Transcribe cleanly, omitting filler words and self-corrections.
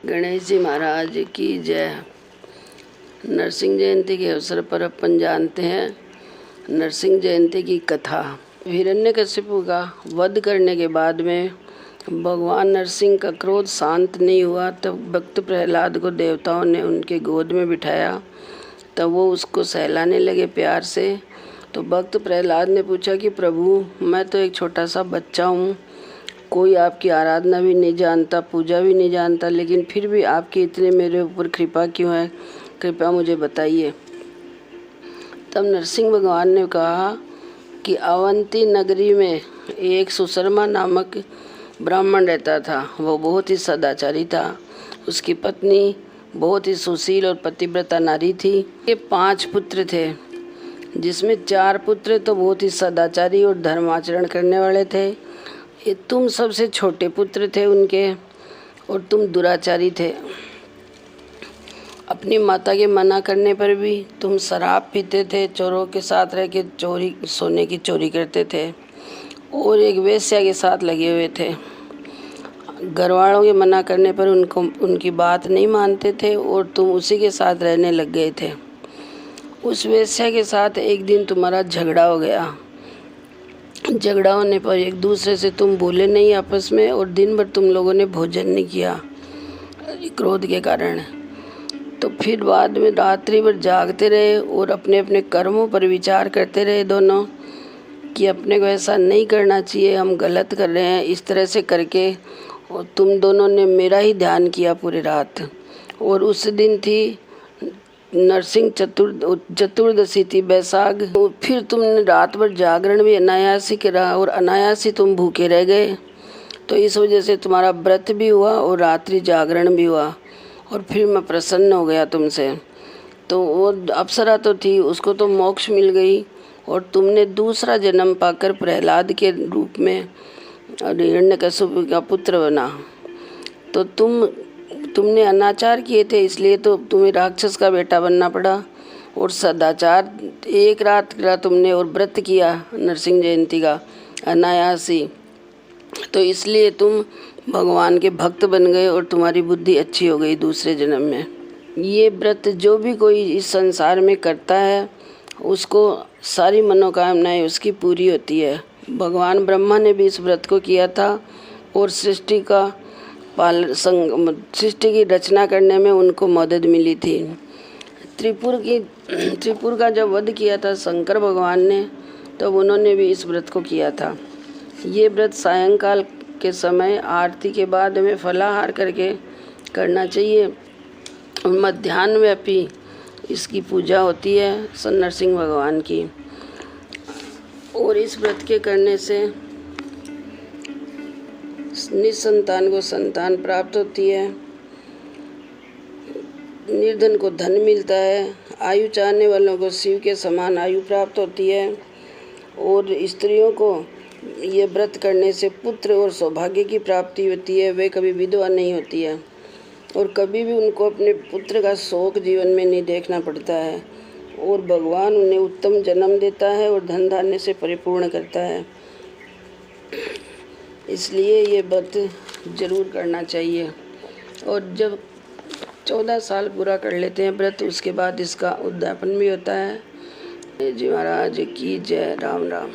गणेश जी महाराज की जय। नरसिंह जयंती के अवसर पर अपन जानते हैं नरसिंह जयंती की कथा। हिरण्यकशिपु का वध करने के बाद में भगवान नरसिंह का क्रोध शांत नहीं हुआ, तब भक्त प्रहलाद को देवताओं ने उनके गोद में बिठाया। तब वो उसको सहलाने लगे प्यार से। तो भक्त प्रहलाद ने पूछा कि प्रभु, मैं तो एक छोटा सा बच्चा हूँ, कोई आपकी आराधना भी नहीं जानता, पूजा भी नहीं जानता, लेकिन फिर भी आपकी इतने मेरे ऊपर कृपा क्यों है? कृपया मुझे बताइए। तब नरसिंह भगवान ने कहा कि अवंती नगरी में एक सुशर्मा नामक ब्राह्मण रहता था। वो बहुत ही सदाचारी था। उसकी पत्नी बहुत ही सुशील और पतिव्रता नारी थी। ये 5 पुत्र थे, जिसमें 4 पुत्र तो बहुत ही सदाचारी और धर्माचरण करने वाले थे। ये तुम सबसे छोटे पुत्र थे उनके, और तुम दुराचारी थे। अपनी माता के मना करने पर भी तुम शराब पीते थे, चोरों के साथ रह के सोने की चोरी करते थे, और एक वेश्या के साथ लगे हुए थे। घरवालों के मना करने पर उनकी बात नहीं मानते थे, और तुम उसी के साथ रहने लग गए थे। उस वेश्या के साथ एक दिन तुम्हारा झगड़ा हो गया। झगड़ा होने पर एक दूसरे से तुम बोले नहीं आपस में, और दिन भर तुम लोगों ने भोजन नहीं किया क्रोध के कारण। तो फिर बाद में रात्रि भर जागते रहे और अपने अपने कर्मों पर विचार करते रहे दोनों, कि अपने को ऐसा नहीं करना चाहिए, हम गलत कर रहे हैं। इस तरह से करके और तुम दोनों ने मेरा ही ध्यान किया पूरी रात। और उस दिन थी नरसिंह चतुर्दशी थी, बैसाख। फिर तुमने रात भर जागरण भी अनायास ही करा, और अनायास ही तुम भूखे रह गए। तो इस वजह से तुम्हारा व्रत भी हुआ और रात्रि जागरण भी हुआ, और फिर मैं प्रसन्न हो गया तुमसे। तो वो अप्सरा तो थी, उसको तो मोक्ष मिल गई, और तुमने दूसरा जन्म पाकर प्रहलाद के रूप में हिरण्यकशिपु का पुत्र बना। तो तुमने अनाचार किए थे, इसलिए तो तुम्हें राक्षस का बेटा बनना पड़ा। और सदाचार एक रात का तुमने और व्रत किया नरसिंह जयंती का अनायास ही, तो इसलिए तुम भगवान के भक्त बन गए और तुम्हारी बुद्धि अच्छी हो गई दूसरे जन्म में। ये व्रत जो भी कोई इस संसार में करता है, उसको सारी मनोकामनाएं उसकी पूरी होती है। भगवान ब्रह्मा ने भी इस व्रत को किया था, और सृष्टि की रचना करने में उनको मदद मिली थी। त्रिपुर का जब वध किया था शंकर भगवान ने, तब उन्होंने भी इस व्रत को किया था। ये व्रत सायंकाल के समय आरती के बाद में फलाहार करके करना चाहिए। मध्याह्न व्यापी इसकी पूजा होती है नरसिंह भगवान की। और इस व्रत के करने से निसंतान को संतान प्राप्त होती है, निर्धन को धन मिलता है, आयु चाहने वालों को शिव के समान आयु प्राप्त होती है, और स्त्रियों को ये व्रत करने से पुत्र और सौभाग्य की प्राप्ति होती है। वे कभी विधवा नहीं होती है, और कभी भी उनको अपने पुत्र का शोक जीवन में नहीं देखना पड़ता है, और भगवान उन्हें उत्तम जन्म देता है और धन धान्य से परिपूर्ण करता है। इसलिए ये व्रत जरूर करना चाहिए। और जब 14 साल पूरा कर लेते हैं व्रत, उसके बाद इसका उद्यापन भी होता है। जी महाराज की जय। राम राम।